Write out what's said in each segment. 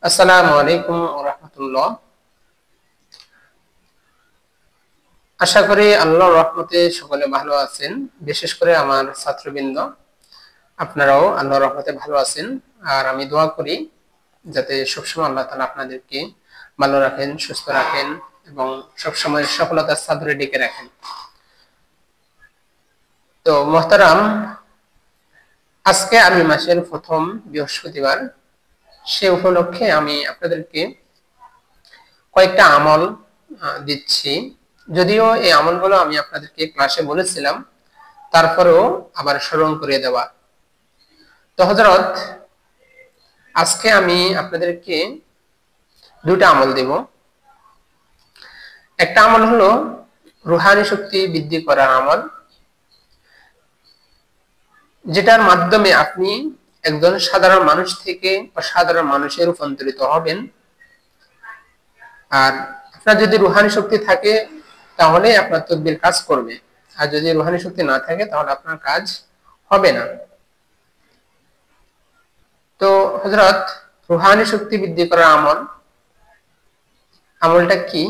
আসসালামু আলাইকুম ওয়া রাহমাতুল্লাহ। আশা করি আল্লাহর রহমতে সকলে ভালো আছেন। বিশেষ করে আমার ছাত্রবৃন্দ, আপনারাও আল্লাহর রহমতে ভালো আছেন। আর আমি দোয়া করি যাতে সবসময় আল্লাহ তাআলা আপনাদেরকে ভালো রাখেন, সুস্থ রাখেন এবং সবসময় সফলতার চাদরে ডেকে রাখেন। তো মোহতারাম, আজকে আরবি মাসের প্রথম বৃহস্পতিবার, সে উপলক্ষে আমি আপনাদেরকে কয়েকটা আমল দিচ্ছি। যদিও এই আমলগুলো আমি আপনাদেরকে ক্লাসে বলেছিলাম, তারপরেও আবার স্মরণ করিয়ে দেওয়া। তো হযরত, আজকে আমি আপনাদেরকে দুটো আমল দেব। একটা আমল হলো রুহানি শক্তি বৃদ্ধি করার আমল, যেটার মাধ্যমে আপনি একজন সাধারণ মানুষ থেকে অসাধারণ মানুষে রূপান্তরিত হবেন। আর আপনার যদি রুহানি শক্তি থাকে তাহলে আপনার তদবির কাজ করবে, আর যদি রুহানি শক্তি না থাকে তাহলে আপনার কাজ হবে না। তো হযরত, রুহানি শক্তি বৃদ্ধি করার আমলটা কি?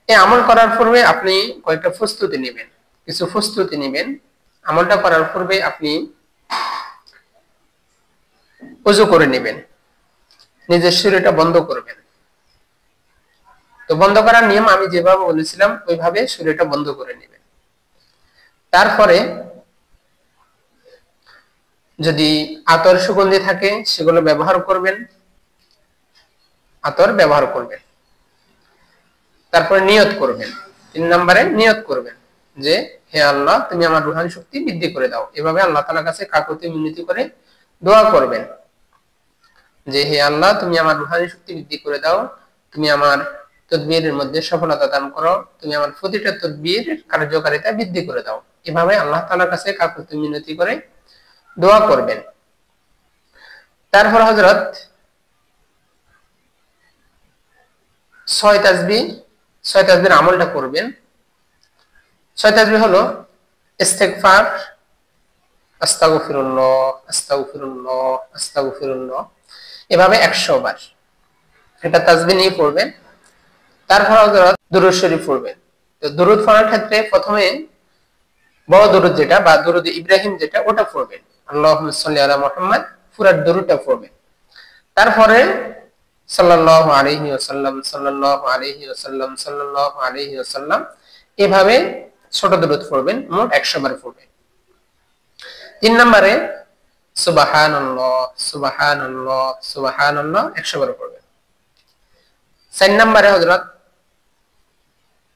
এই আমল করার পূর্বে আপনি কয়েকটা প্রস্তুতি নেবেন, কিছু প্রস্তুতি নেবেন। আমলটা করার পূর্বে আপনি ওযু করে নেবেন, নিজের শরীরটা বন্ধ করবেন। তো বন্ধ করার নিয়ম আমি যেভাবে বলেছিলাম ওইভাবে শরীরটা বন্ধ করে নেবেন। তারপরে যদি আতর সুগন্ধি থাকে সেগুলো ব্যবহার করবেন, আতর ব্যবহার করবেন। তারপরে নিয়ত করবেন, 3 নম্বরে নিয়ত করবেন যে হে আল্লাহ, তুমি আমার রুহানি শক্তি বৃদ্ধি করে দাও। এভাবে আল্লাহ তাআলার কাছে কাকুতি মিনতি করে দোয়া করবেন যে হে আল্লাহ, তুমি আমার রুহানি শক্তি বৃদ্ধি করে দাও, তুমি আমার তদবিরের মধ্যে সফলতা দান করো, তুমি আমার প্রতিটা তদবির কার্যকারিতা বৃদ্ধি করে দাও। এভাবে আল্লাহ তাআলার কাছে কাকুতি মিনতি করে দোয়া করবেন। তারপর হযরত, 6 তাসবিহ আমলটা করবেন। 6 তাসবিহ হলো ইস্তেগফার, আস্তাগফিরুল্লাহ, আস্তাগফিরুল্লাহ, আস্তাগফিরুল্লাহ, এভাবে 100 বার এটা তাসবিহ নিয়ে পড়বেন। তারপর হযরত দুরূদ শরীফ পড়বেন। তো দুরূদ পড়ার ক্ষেত্রে প্রথমে বড় দুরূদ যেটা বা দুরূদ ইব্রাহিম যেটা, ওটা পড়বেন, আল্লাহুম্মা সাল্লি আলা মুহাম্মদ, পুরো দুরূদটা পড়বেন। তারপরে সাল্লাল্লাহু আলাইহি ওয়াসাল্লাম, সাল্লাল্লাহু আলাইহি ওয়াসাল্লাম, সাল্লাল্লাহু আলাইহি ওয়াসাল্লাম, এভাবে ছোট দুরূদ পড়বেন, মোট 100 বার পড়বেন। 3 নম্বরে সুবহানাল্লাহ, সুবহানাল্লাহ, সুবহানাল্লাহ 100 বার পড়বেন। 4 নম্বরে হযরত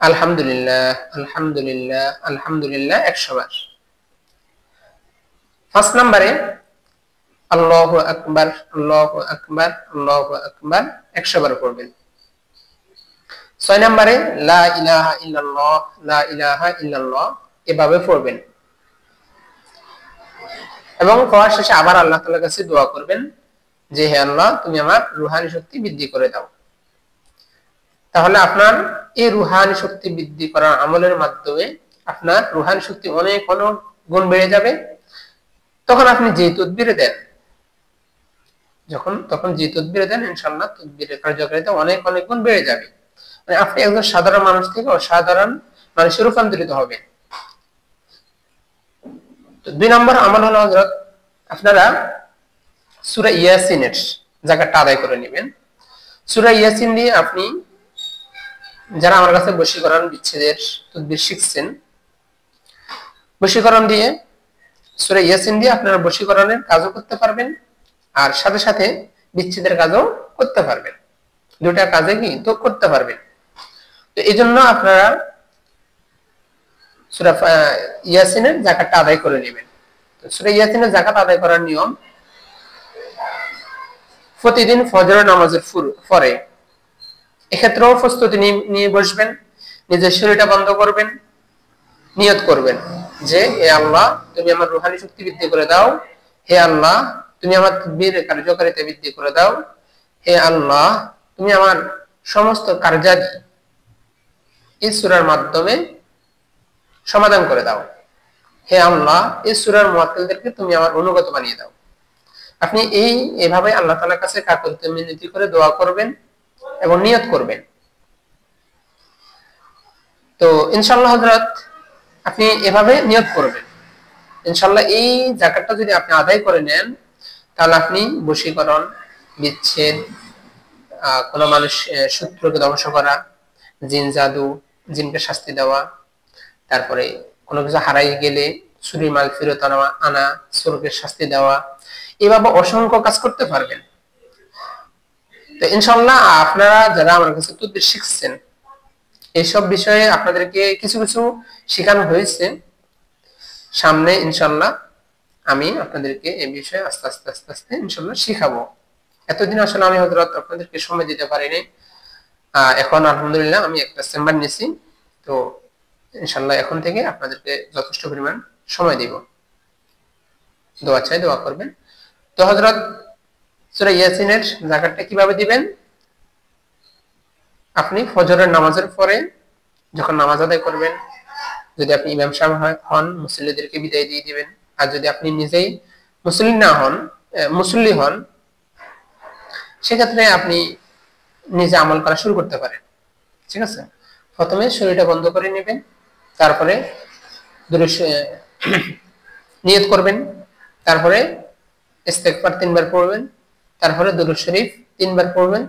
আলহামদুলিল্লাহ, আলহামদুলিল্লাহ, আলহামদুলিল্লাহ 100 বার। 5 নম্বরে আল্লাহু আকবার, আল্লাহু আকবার, আল্লাহু আকবার 100 বার পড়বেন। 6 নম্বরে লা ইলাহা ইল্লাল্লাহ, লা ইলাহা ইল্লাল্লাহ এভাবে পড়বেন। এবং পড়ার শেষে আবার আল্লাহ তাআলার কাছে দোয়া করবেন যে হে আল্লাহ, তুমি আমার রুহানি শক্তি বৃদ্ধি করে দাও। তাহলে আপনার এই রুহানি শক্তি বৃদ্ধি করার আমলের মাধ্যমে আপনার রুহানি শক্তি অনেক গুণ বেড়ে যাবে। তখন আপনি যে তদবিরে দেন, তখন যে তদবিরে দেন, ইনশাআল্লাহ তদবিরের কার্যকারিতা অনেক গুণ বেড়ে যাবে। মানে আপনি একজন সাধারণ মানুষ থেকে অসাধারণ মানুষে রূপান্তরিত হবেন। তো 2 নম্বর আমল হলো হযরত, আপনারা সূরা ইয়াসিনের জায়গাটা আদায় করে নেবেন। সূরা ইয়াসিন দিয়ে আপনি, যারা আমার কাছে বশীকরণ বিচ্ছেদের তদবির শিখছেন, বশীকরণ দিয়ে সূরা ইয়াসিন দিয়ে আপনারা বশীকরণের কাজও করতে পারবেন, আর সাথে সাথে বিচ্ছেদের কাজও করতে পারবেন। দুটা কাজে কি তো করতে পারবেন। তো এইজন্য আপনারা সূরা ইয়াসিনের যাকাতটা আদায় করে নেবেন। তো সূরা ইয়াসিনের যাকাত আদায় করার নিয়ম, প্রতিদিন ফজরের নামাজের পরে এক্ষেত্রেও প্রস্তুতি নিয়ে বসবেন, নিজের শরীরটা বন্ধ করবেন, নিয়ত করবেন যে হে আল্লাহ, তুমি আমার রুহানি শক্তি বৃদ্ধি করে দাও। হে আল্লাহ, তুমি আমার তদবির কার্যকারিতা বৃদ্ধি করে দাও। হে আল্লাহ, তুমি আমার সমস্ত কার্যাদি এই সূরার মাধ্যমে সমাধান করে দাও। হে আল্লাহ, এই সূরার মুআত্তালদেরকে তুমি আমার অনুগত বানিয়ে দাও। আপনি এভাবে আল্লাহ তাআলার কাছে কাকুতি মিনতি করে দোয়া করবেন এবং নিয়ত করবেন। তো ইনশাআল্লাহ হযরত আপনি এভাবে নিয়ত করবেন, ইনশাআল্লাহ এই যাকাতটা যদি আপনি আদায় করে নেন তাহলে আপনি বশীকরণ, বিচ্ছেদ, কোন মানুষ শত্রুকে ধ্বংস করা, জিন জাদু, জিনকে শাস্তি দেওয়া, তারপরে কোনো কিছু হারাই গেলে চুরি মাল ফেরত আনা, চোরকে শাস্তি দেওয়া, এভাবে অসংখ্য কাজ করতে পারবেন। তো ইনশাআল্লাহ আপনারা যারা আমার কাছে তাদবীর শিখছেন এইসব বিষয়ে আপনাদেরকে কিছু কিছু শেখানো হয়েছে, সামনে ইনশাআল্লাহ আমি আপনাদেরকে এই বিষয়ে আস্তে আস্তে আস্তে আস্তে ইনশাআল্লাহ শিখাবো। এতদিন আসলে আমি হযরত আপনাদেরকে সময় দিতে পারিনি, এখন আলহামদুলিল্লাহ আমি একটা চেম্বার নিয়েছি, তো ইনশাআল্লাহ এখন থেকে আপনাদেরকে যথেষ্ট পরিমাণ সময় দিব। দোয়া চাই, দোয়া করবেন। তো হযরত সূরা ইয়াসিনের যাকাতটা কিভাবে দিবেন? আপনি ফজরের নামাজের পরে যখন নামাজ আদায় করবেন, যদি আপনি ইমাম সাহেব হন মুসল্লিদেরকে বিদায় দিয়ে দিবেন, আর যদি আপনি নিজেই মুসল্লি হন সেক্ষেত্রে আপনি নিজে আমল করা শুরু করতে পারেন। ঠিক আছে, প্রথমে শরীরটা বন্ধ করে নেবেন, তারপরে নিয়ত করবেন, তারপরে ইস্তেগফার 3 বার পড়বেন, তারপরে দুরূদ শরীফ 3 বার পড়বেন,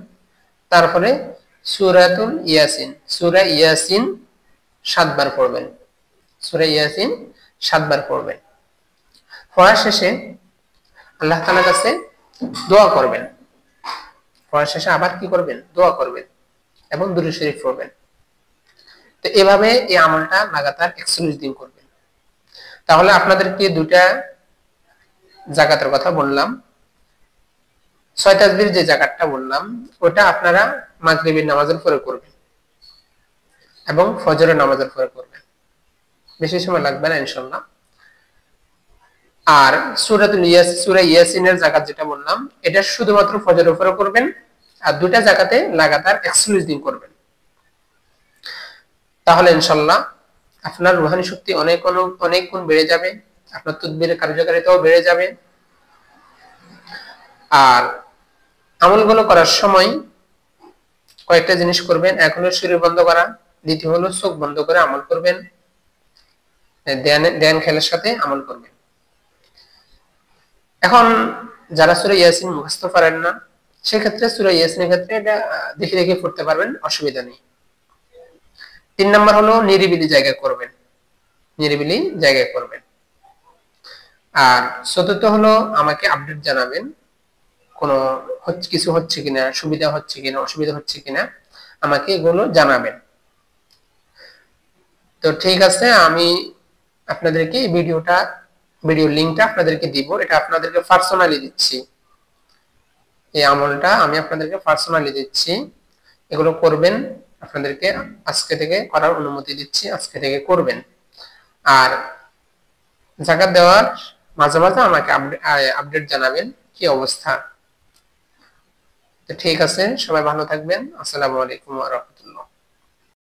তারপরে সূরা ইয়াসিন 7 বার পড়বেন, সূরা ইয়াসিন 7 বার পড়বেন। পড়ার শেষে আল্লাহ তাআলার কাছে দোয়া করবেন, পড়ার শেষে আবার কি করবেন? দোয়া করবেন এবং দুরূদ শরীফ পড়বেন। তো এভাবে এই আমলটা লাগাতার 41 দিন করবেন। তাহলে আপনাদেরকে দুটা যাকাতের কথা বললাম, 6 তাসবির যে যাকাতটা বললাম ওটা আপনারা মাগরিবের নামাজের পরে করবেন এবং ফজরের নামাজের পরে করবেন, বেশি সময় লাগবে না ইনশাআল্লাহ। আর সূরা ইয়াসিনের যাকাত যেটা বললাম এটা শুধুমাত্র ফজরের উপরে করবেন, আর দুটা যাকাতে লাগাতার 41 দিন করবেন। তাহলে ইনশাআল্লাহ আপনার রূহানি শক্তি অনেক গুণ বেড়ে যাবে, আপনার তাদবীরের কার্যকারিতাও বেড়ে যাবে। আর আমলগুলো করার সময় কয়েকটা জিনিস করবেন। এক হলো শরীর বন্ধ করা, দ্বিতীয় হলো চোখ বন্ধ করে আমল করবেন, ধ্যান খেলার সাথে আমল করবেন। এখন যারা সূরা ইয়াসিন মুখস্থ পারেন না সেক্ষেত্রে সূরা ইয়াসিনের ক্ষেত্রে এটা দেখে দেখে পড়তে পারবেন, অসুবিধা নেই। 3 নাম্বার হলো নিরিবিলি জায়গায় করবেন, নিরিবিলি জায়গায় করবেন। আর চতুর্থ হলো আমাকে আপডেট জানাবেন, কোনো কিছু হচ্ছে কিনা, সুবিধা হচ্ছে কিনা, অসুবিধা হচ্ছে কিনা আমাকে এগুলো জানাবেন। তো ঠিক আছে, আমি আপনাদেরকে এই ভিডিও লিংকটা আপনাদেরকে দিব, এটা আপনাদেরকে পার্সোনালি দিচ্ছি, এই আমলটা আমি আপনাদেরকে পার্সোনালি দিচ্ছি, এগুলো করবেন। আপনাদেরকে আজকে থেকে করার অনুমতি দিচ্ছি, আজকে থেকে করবেন। আর যাকাত দেওয়ার মাঝে মাঝে আমাকে আপডেট জানাবেন কি অবস্থা। তো ঠিক আছে, সবাই ভালো থাকবেন। আসসালামু আলাইকুম ওয়া রাহমাতুল্লাহ।